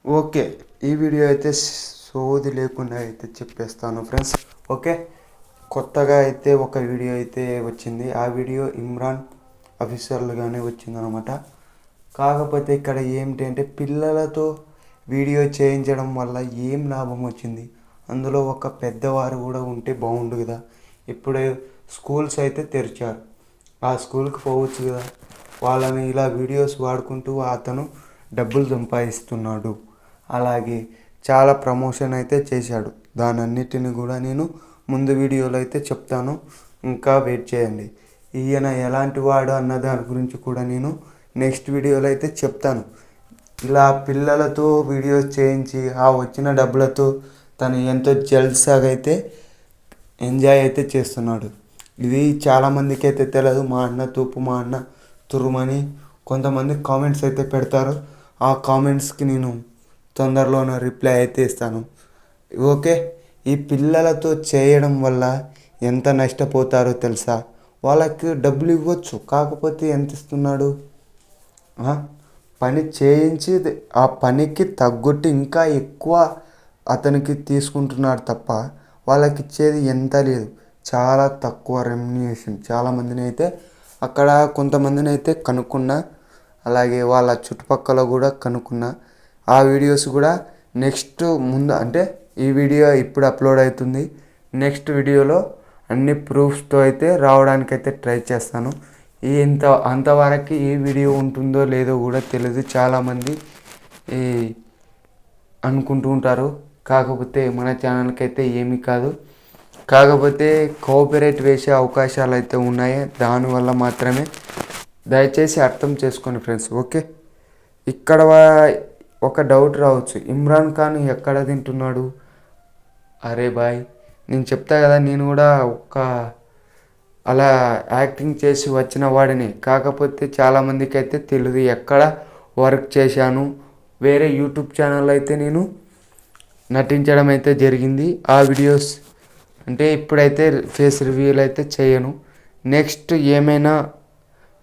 Okay. ఈ video అయితే సోది లేకుండా అయితే చెప్పేస్తాను ఫ్రెండ్స్. ఓకే. కొత్తగా అయితే ఒక వీడియో అయితే వచ్చింది. ఆ వీడియో ఇమ్రాన్ అఫీషియల్గానే వచ్చిందనమాట. కాకపోతే ఇక్కడ ఏమిటంటే పిల్లలతో వీడియో చేయించడం వల్ల ఏం లాభం వచ్చింది? అందులో ఒక పెద్దవారు కూడా ఉంటే బాగుండు కదా. ఇప్పుడే స్కూల్స్ అయితే తెరిచారు. ఆ స్కూల్కి పోవచ్చు కదా. వాళ్ళని ఇలా వీడియోస్ వాడుకుంటూ అతను డబ్బులు సంపాదిస్తున్నాడు. అలాగే చాలా ప్రమోషన్ అయితే చేశాడు. దానన్నిటిని కూడా నేను ముందు వీడియోలో అయితే చెప్తాను. ఇంకా వెయిట్ చేయండి. ఈయన ఎలాంటి వాడు అన్న దాని గురించి కూడా నేను నెక్స్ట్ వీడియోలో అయితే చెప్తాను. ఇలా పిల్లలతో వీడియోస్ చేయించి ఆ వచ్చిన డబ్బులతో తను ఎంతో జల్సాగా అయితే ఎంజాయ్ అయితే చేస్తున్నాడు. ఇది చాలామందికి అయితే తెలియదు. మా అన్న తూపు, మా అన్న తురుమని కొంతమంది కామెంట్స్ అయితే పెడతారు. ఆ కామెంట్స్కి నేను తొందరలోనే రిప్లై అయితే ఇస్తాను. ఓకే. ఈ పిల్లలతో చేయడం వల్ల ఎంత నష్టపోతారో తెలుసా? వాళ్ళకి డబ్బులు ఇవ్వచ్చు, కాకపోతే ఎంత ఇస్తున్నాడు? పని చేయించి ఆ పనికి తగ్గట్టు ఇంకా ఎక్కువ అతనికి తీసుకుంటున్నాడు తప్ప వాళ్ళకి ఇచ్చేది ఎంత లేదు. చాలా తక్కువ రెమ్యునరేషన్. చాలామందిని అయితే అక్కడ కొంతమందిని అయితే కనుక్కున్నా, అలాగే వాళ్ళ చుట్టుపక్కల కూడా కనుక్కున్నా. ఆ వీడియోస్ కూడా నెక్స్ట్ ముందు అంటే ఈ వీడియో ఇప్పుడు అప్లోడ్ అవుతుంది. నెక్స్ట్ వీడియోలో అన్ని ప్రూఫ్స్తో అయితే రావడానికైతే ట్రై చేస్తాను. అంతవరకు ఏ వీడియో ఉంటుందో లేదో కూడా తెలియదు. చాలామంది అనుకుంటూ ఉంటారు. కాకపోతే మన ఛానల్కి అయితే ఏమీ కాదు. కాకపోతే కోఆపరేట్ వేసే అవకాశాలు అయితే ఉన్నాయి. దానివల్ల మాత్రమే దయచేసి అర్థం చేసుకోండి ఫ్రెండ్స్. ఓకే. ఇక్కడ ఒక డౌట్ రావచ్చు, ఇమ్రాన్ ఖాన్ ఎక్కడ తింటున్నాడు? అరే బాయ్, నేను చెప్తా కదా, నేను కూడా అలా యాక్టింగ్ చేసి వచ్చిన వాడిని. కాకపోతే చాలామందికి అయితే తెలియదు ఎక్కడ వర్క్ చేశాను. వేరే యూట్యూబ్ ఛానల్ అయితే నేను నటించడం అయితే జరిగింది. ఆ వీడియోస్ అంటే ఇప్పుడైతే ఫేస్ రివ్యూలు అయితే చేయను. నెక్స్ట్ ఏమైనా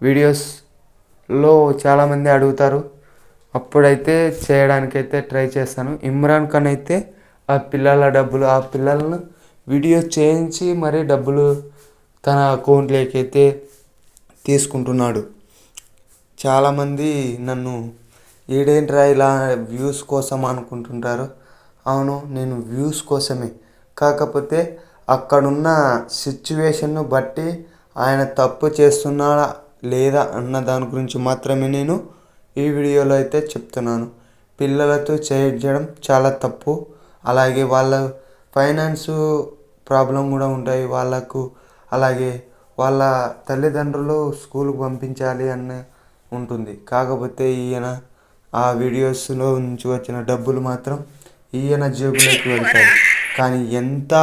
వీడియోస్లో చాలామంది అడుగుతారు, అప్పుడైతే చేయడానికైతే ట్రై చేస్తాను. ఇమ్రాన్ ఖాన్ అయితే ఆ పిల్లలను వీడియో చేయించి మరీ డబ్బులు తన అకౌంట్లోకి అయితే తీసుకుంటున్నాడు. చాలామంది నన్ను ఈడేంట్రా ఇలా వ్యూస్ కోసం అనుకుంటుంటారు. అవును, నేను వ్యూస్ కోసమే. కాకపోతే అక్కడున్న సిచ్యువేషన్ను బట్టి ఆయన తప్పు చేస్తున్నాడా లేదా అన్న దాని గురించి మాత్రమే నేను ఈ వీడియోలో అయితే చెప్తున్నాను. పిల్లలతో చేయించడం చాలా తప్పు. అలాగే వాళ్ళ ఫైనాన్స్ ప్రాబ్లం కూడా ఉంటాయి వాళ్ళకు. అలాగే వాళ్ళ తల్లిదండ్రులు స్కూల్కి పంపించాలి అన్న ఉంటుంది. కాకపోతే ఈయన ఆ వీడియోస్లో నుంచి వచ్చిన డబ్బులు మాత్రం ఈయన జేబులోకి వెళ్తాయి. కానీ ఎంత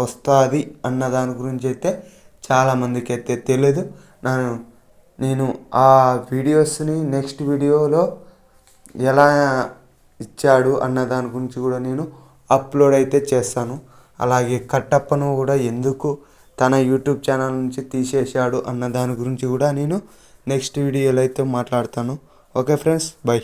వస్తుంది అన్న దాని గురించి అయితే చాలామందికి అయితే తెలియదు. నేను ఆ వీడియోస్ని నెక్స్ట్ వీడియోలో ఎలా ఇచ్చాడు అన్న దాని గురించి కూడా నేను అప్లోడ్ అయితే చేస్తాను. అలాగే కట్టప్పను కూడా ఎందుకు తన యూట్యూబ్ ఛానల్ నుంచి తీసేశాడు అన్న దాని గురించి కూడా నేను నెక్స్ట్ వీడియోలో అయితే మాట్లాడతాను. Okay friends, by.